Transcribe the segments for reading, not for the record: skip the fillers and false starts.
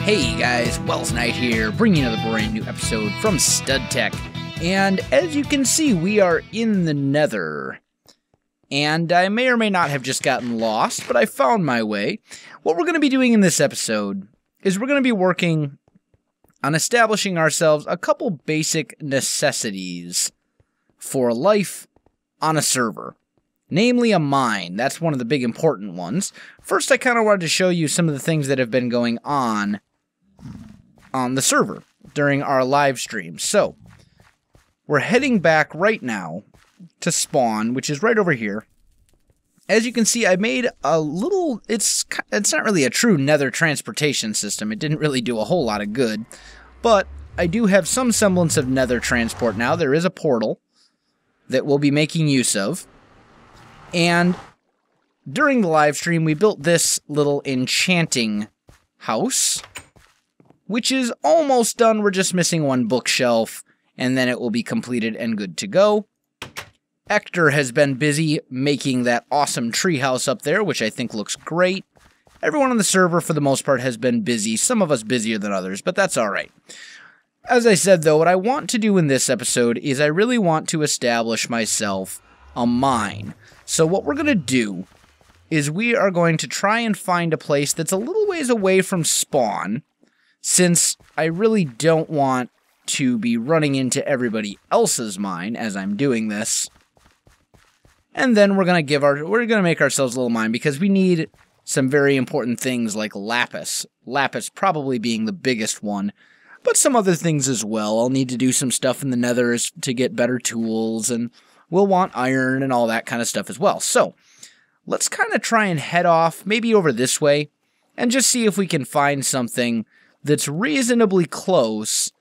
Hey guys, Welsknight here, bringing you another brand new episode from StudTech. And as you can see, we are in the Nether. And I may or may not have just gotten lost, but I found my way. What we're going to be doing in this episode is we're going to be working on establishing ourselves a couple basic necessities for life on a server. Namely a mine. That's one of the big important ones. First, I kind of wanted to show you some of the things that have been going on the server during our live stream. So, we're heading back right now to spawn, which is right over here. As you can see, I made a little, it's not really a true nether transportation system. It didn't really do a whole lot of good, but I do have some semblance of nether transport now. There is a portal that we'll be making use of. And during the live stream, we built this little enchanting house, which is almost done. We're just missing one bookshelf, and then it will be completed and good to go. Hector has been busy making that awesome treehouse up there, which I think looks great. Everyone on the server, for the most part, has been busy. Some of us busier than others, but that's all right. As I said, though, what I want to do in this episode is I really want to establish myself a mine. So what we're going to do is we are going to try and find a place that's a little ways away from spawn, since I really don't want to be running into everybody else's mine as I'm doing this. And then we're going to make ourselves a little mine because we need some very important things like lapis. Lapis probably being the biggest one, but some other things as well. I'll need to do some stuff in the nethers to get better tools, and we'll want iron and all that kind of stuff as well. So, let's kind of try and head off, maybe over this way, and just see if we can find something that's reasonably close,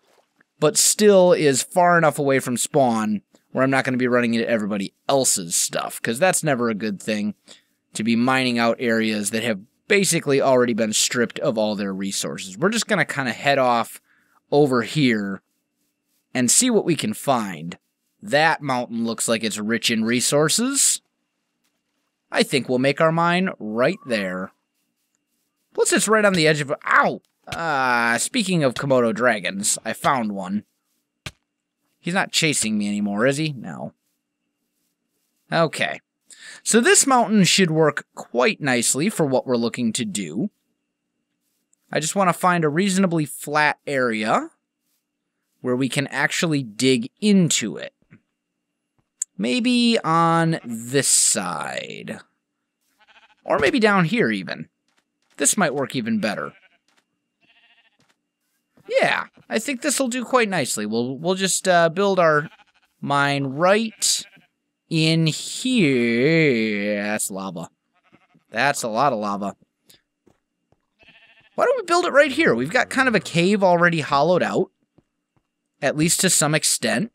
but still is far enough away from spawn where I'm not going to be running into everybody else's stuff, because that's never a good thing, to be mining out areas that have basically already been stripped of all their resources. We're just going to kind of head off over here and see what we can find. That mountain looks like it's rich in resources. I think we'll make our mine right there. Plus, it's right on the edge of... Ow! Speaking of Komodo dragons, I found one. He's not chasing me anymore, is he? No. Okay. So this mountain should work quite nicely for what we're looking to do. I just want to find a reasonably flat area where we can actually dig into it. Maybe on this side. Or maybe down here even. This might work even better. Yeah, I think this will do quite nicely. We'll just build our mine right in here. That's lava. That's a lot of lava. Why don't we build it right here? We've got kind of a cave already hollowed out, at least to some extent.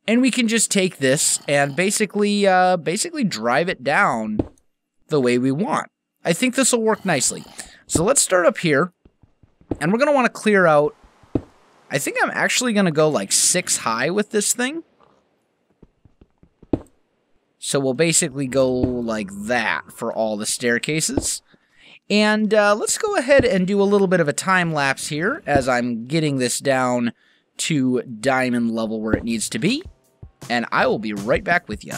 And we can just take this and basically drive it down the way we want. I think this will work nicely. So let's start up here, and we're going to want to clear out. I think I'm actually going to go like 6 high with this thing. So we'll basically go like that for all the staircases. And let's go ahead and do a little bit of a time lapse here as I'm getting this down to diamond level where it needs to be. And I will be right back with you.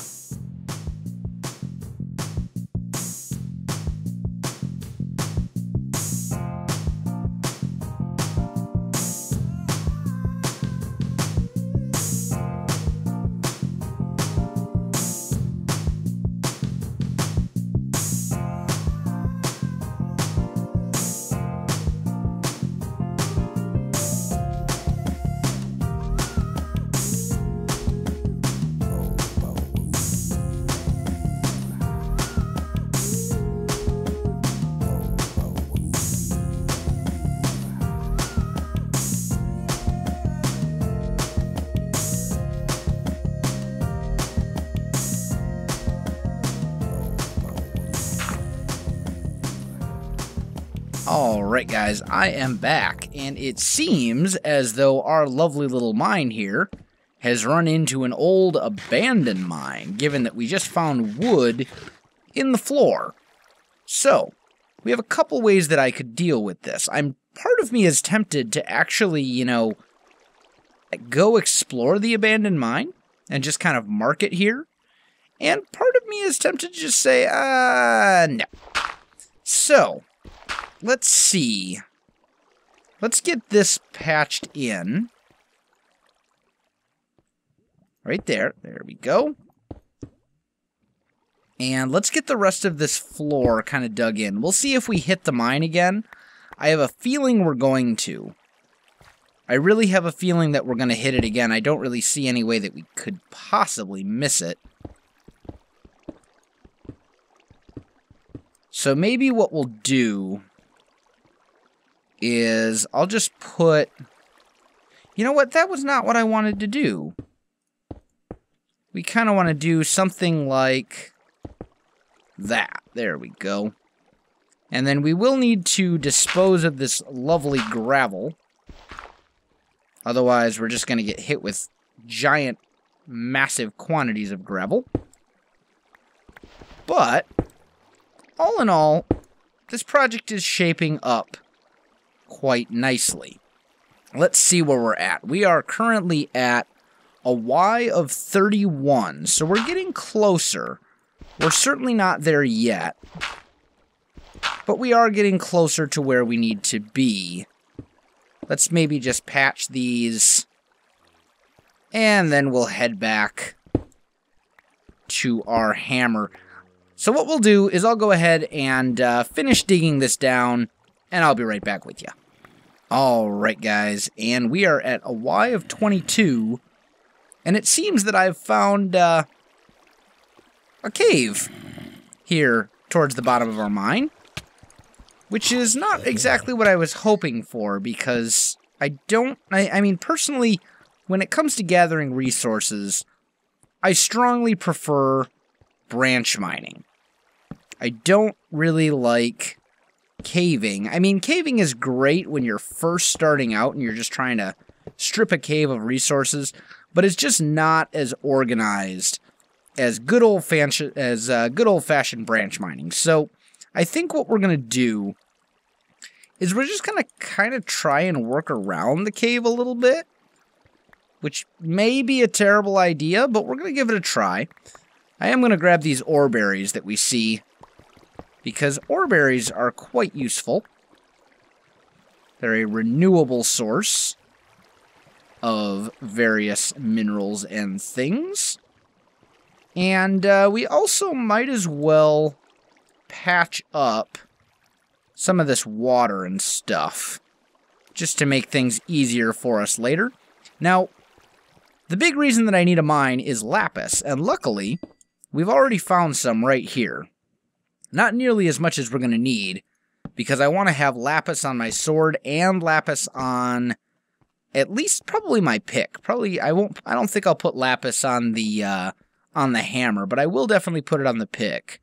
Alright guys, I am back, and it seems as though our lovely little mine here has run into an old abandoned mine, given that we just found wood in the floor. So, we have a couple ways that I could deal with this. I'm part of me is tempted to actually, you know, go explore the abandoned mine and just kind of mark it here. And part of me is tempted to just say, no. So, let's see. Let's get this patched in. Right there. There we go. And let's get the rest of this floor kind of dug in. We'll see if we hit the mine again. I have a feeling we're going to. I really have a feeling that we're going to hit it again. I don't really see any way that we could possibly miss it. So maybe what we'll do is I'll just put... You know what? That was not what I wanted to do. We kind of want to do something like that. There we go. And then we will need to dispose of this lovely gravel. Otherwise, we're just going to get hit with giant, massive quantities of gravel. But, all in all, this project is shaping up quite nicely. Let's see where we're at. We are currently at a Y of 31, so we're getting closer. We're certainly not there yet, but we are getting closer to where we need to be. Let's maybe just patch these, and then we'll head back to our hammer. So what we'll do is I'll go ahead and finish digging this down, and I'll be right back with you. Alright guys, and we are at a Y of 22, and it seems that I've found a cave here towards the bottom of our mine, which is not exactly what I was hoping for, because I mean, personally, when it comes to gathering resources, I strongly prefer branch mining. I don't really like caving. I mean, caving is great when you're first starting out and you're just trying to strip a cave of resources, but it's just not as organized as good old-fashioned branch mining. So, I think what we're going to do is we're just going to kind of try and work around the cave a little bit, which may be a terrible idea, but we're going to give it a try. I am going to grab these ore berries that we see, because ore berries are quite useful. They're a renewable source of various minerals and things. And we also might as well patch up some of this water and stuff, just to make things easier for us later. Now, the big reason that I need a mine is lapis, and luckily, we've already found some right here. Not nearly as much as we're going to need, because I want to have lapis on my sword and lapis on at least probably my pick. Probably I don't think I'll put lapis on the hammer, but I will definitely put it on the pick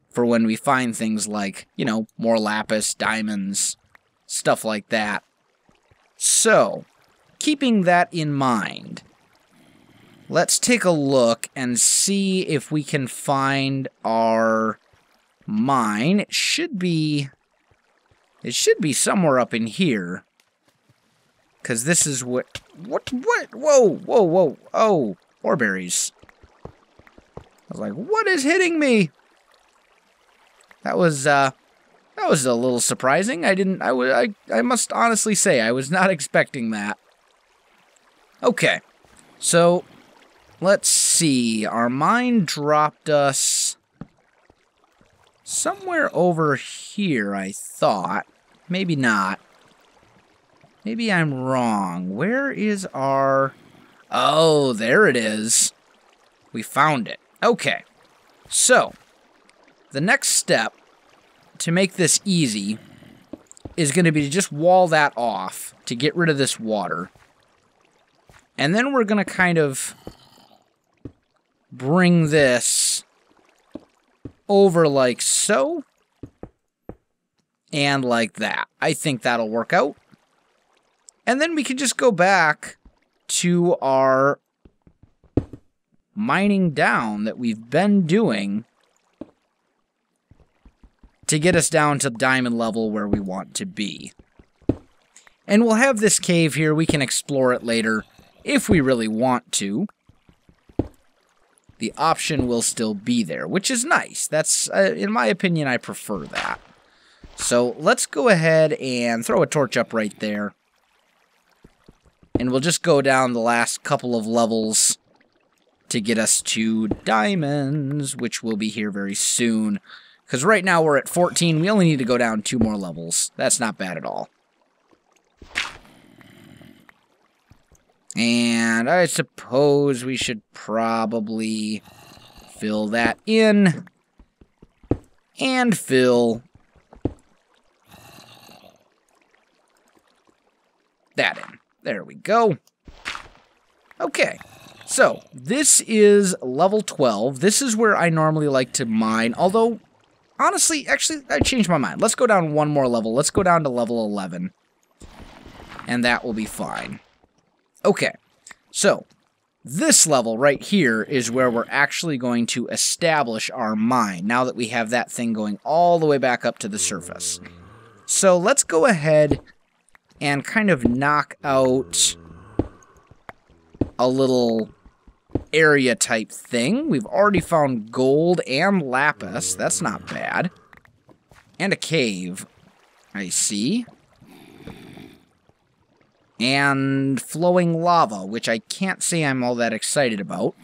for when we find things like, you know, more lapis, diamonds, stuff like that. So, keeping that in mind, let's take a look and see if we can find our mine. It should be somewhere up in here, because this is what, whoa, oh, ore berries. I was like, what is hitting me? That was a little surprising. I must honestly say, I was not expecting that. Okay, so, let's see. Our mine dropped us somewhere over here, I thought. Maybe not. Maybe I'm wrong. Where is our... Oh, there it is. We found it. Okay. So, the next step to make this easy is going to be to just wall that off to get rid of this water. And then we're going to kind of bring this over like so. And like that. I think that'll work out. And then we can just go back to our mining down that we've been doing to get us down to diamond level where we want to be. And we'll have this cave here. We can explore it later if we really want to. The option will still be there, which is nice. That's, in my opinion, I prefer that. So let's go ahead and throw a torch up right there. And we'll just go down the last couple of levels to get us to diamonds, which will be here very soon. Because right now we're at 14. We only need to go down 2 more levels. That's not bad at all. And I suppose we should probably fill that in. And fill that in. There we go. Okay. So, this is level 12. This is where I normally like to mine. Although, honestly, actually, I changed my mind. Let's go down 1 more level. Let's go down to level 11. And that will be fine. Okay, so this level right here is where we're actually going to establish our mine, now that we have that thing going all the way back up to the surface. So let's go ahead and kind of knock out a little area type thing. We've already found gold and lapis. That's not bad. And a cave, I see. And flowing lava, which I can't say I'm all that excited about.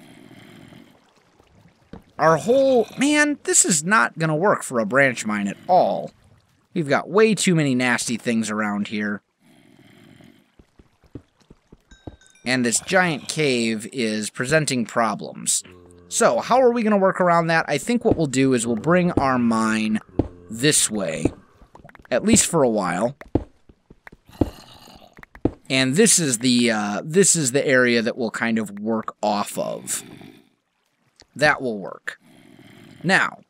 Our whole... Man, this is not going to work for a branch mine at all. We've got way too many nasty things around here. And this giant cave is presenting problems. So, how are we going to work around that? I think what we'll do is we'll bring our mine this way. At least for a while. And this is the area that we'll kind of work off of. That will work. Now,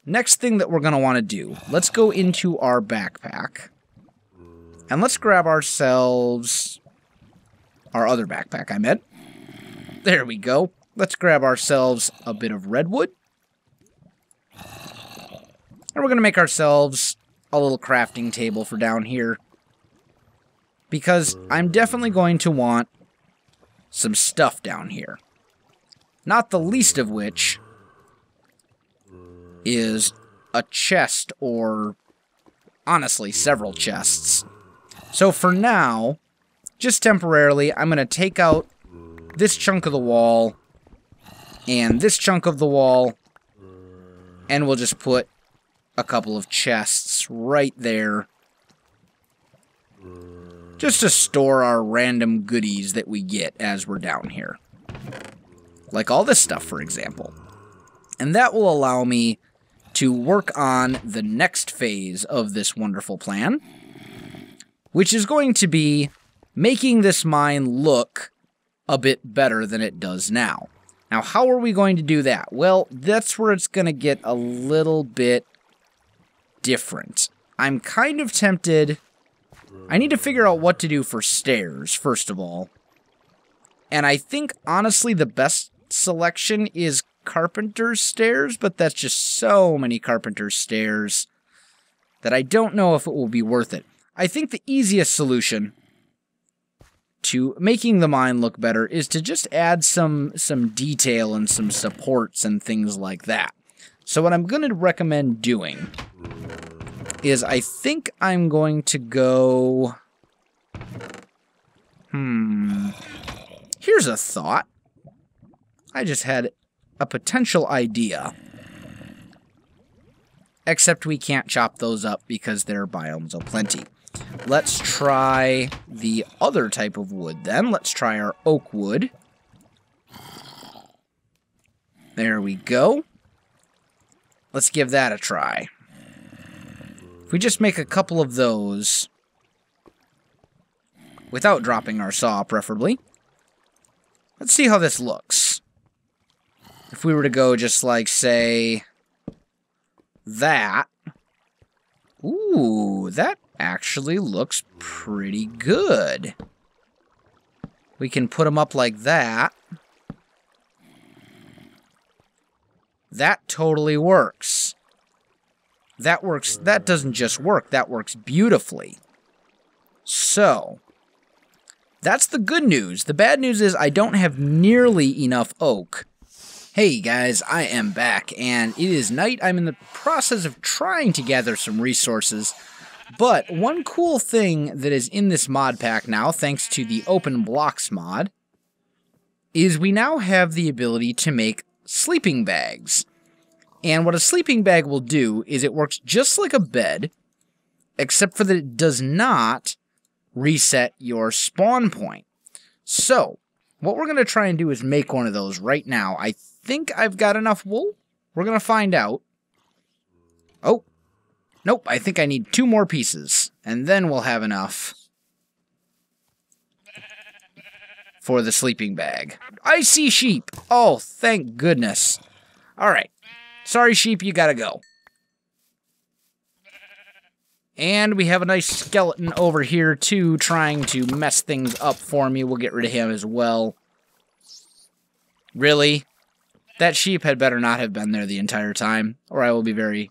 next thing that we're going to want to do, let's go into our backpack. And let's grab ourselves... Our other backpack, I meant. There we go. Let's grab ourselves a bit of redwood. And we're going to make ourselves a little crafting table for down here. Because I'm definitely going to want some stuff down here. Not the least of which is a chest, or honestly, several chests. So for now, just temporarily, I'm going to take out this chunk of the wall and this chunk of the wall, and we'll just put a couple of chests right there. Just to store our random goodies that we get as we're down here. Like all this stuff, for example. And that will allow me to work on the next phase of this wonderful plan, which is going to be making this mine look a bit better than it does now. Now, how are we going to do that? Well, that's where it's going to get a little bit different. I'm kind of tempted... I need to figure out what to do for stairs, first of all. And I think, honestly, the best selection is Carpenter's stairs, but that's just so many Carpenter's stairs that I don't know if it will be worth it. I think the easiest solution to making the mine look better is to just add some detail and some supports and things like that. So what I'm going to recommend doing is I think I'm going to go... Here's a thought. I just had a potential idea. Except we can't chop those up because they're Biomes O'Plenty. Let's try the other type of wood then. Let's try our oak wood. There we go. Let's give that a try. If we just make a couple of those, without dropping our saw, preferably. Let's see how this looks. If we were to go just like, say, that. Ooh, that actually looks pretty good. We can put them up like that. That totally works. That works. That doesn't just work. That works beautifully. So, That's the good news. The bad news is I don't have nearly enough oak. Hey guys, I am back, and it is night. I'm in the process of trying to gather some resources, but one cool thing that is in this mod pack now, thanks to the Open Blocks mod, is we now have the ability to make sleeping bags. And what a sleeping bag will do is it works just like a bed, except for that it does not reset your spawn point. So, what we're going to try and do is make one of those right now. I think I've got enough wool. We're going to find out. Oh, nope, I think I need 2 more pieces, and then we'll have enough for the sleeping bag. I see sheep. Oh, thank goodness. All right. Sorry, sheep, you gotta go. And we have a nice skeleton over here, too, trying to mess things up for me. We'll get rid of him as well. Really? That sheep had better not have been there the entire time, or I will be very,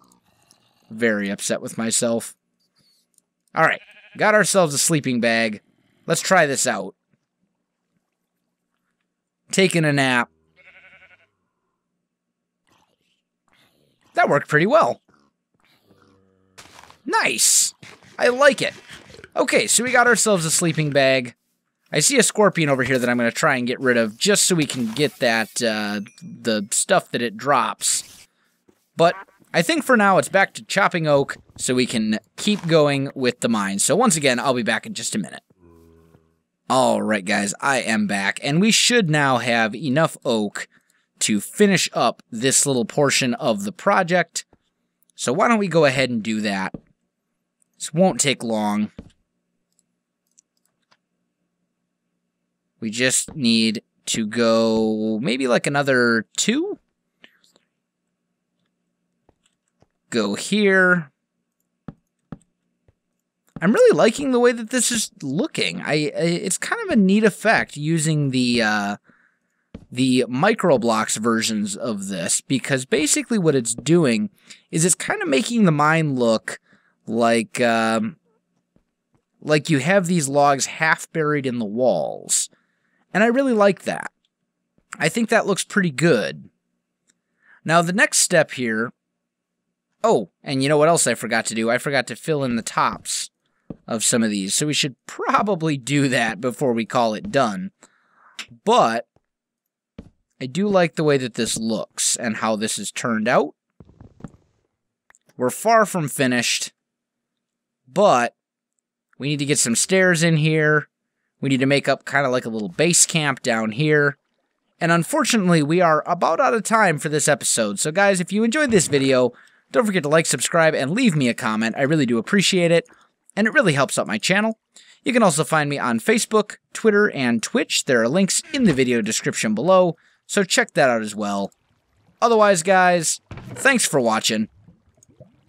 very upset with myself. Alright, got ourselves a sleeping bag. Let's try this out. Taking a nap. That worked pretty well. Nice! I like it. Okay, so we got ourselves a sleeping bag. I see a scorpion over here that I'm going to try and get rid of, just so we can get that, the stuff that it drops. But I think for now it's back to chopping oak, so we can keep going with the mine. So once again, I'll be back in just a minute. Alright guys, I am back, and we should now have enough oak to finish up this little portion of the project. So why don't we go ahead and do that? This won't take long. We just need to go maybe like another 2. Go here. I'm really liking the way that this is looking. It's kind of a neat effect using the microblocks versions of this, because basically what it's doing is it's kind of making the mine look like you have these logs half buried in the walls. And I really like that. I think that looks pretty good. Now the next step here... Oh, and you know what else I forgot to do? I forgot to fill in the tops of some of these. So we should probably do that before we call it done. But I do like the way that this looks and how this has turned out. We're far from finished, but we need to get some stairs in here. We need to make up kind of like a little base camp down here. And unfortunately, we are about out of time for this episode. So guys, if you enjoyed this video, don't forget to like, subscribe, and leave me a comment. I really do appreciate it, and it really helps out my channel. You can also find me on Facebook, Twitter, and Twitch. There are links in the video description below, so check that out as well. Otherwise, guys, thanks for watching,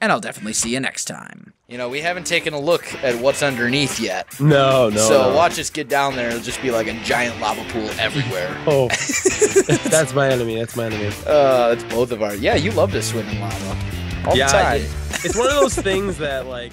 and I'll definitely see you next time. You know, we haven't taken a look at what's underneath yet. No. So watch us get down there. It'll just be like a giant lava pool everywhere. Oh, that's my enemy. That's my enemy. That's both of our... Yeah, you love to swim in lava. All the time. It's one of those things that, like...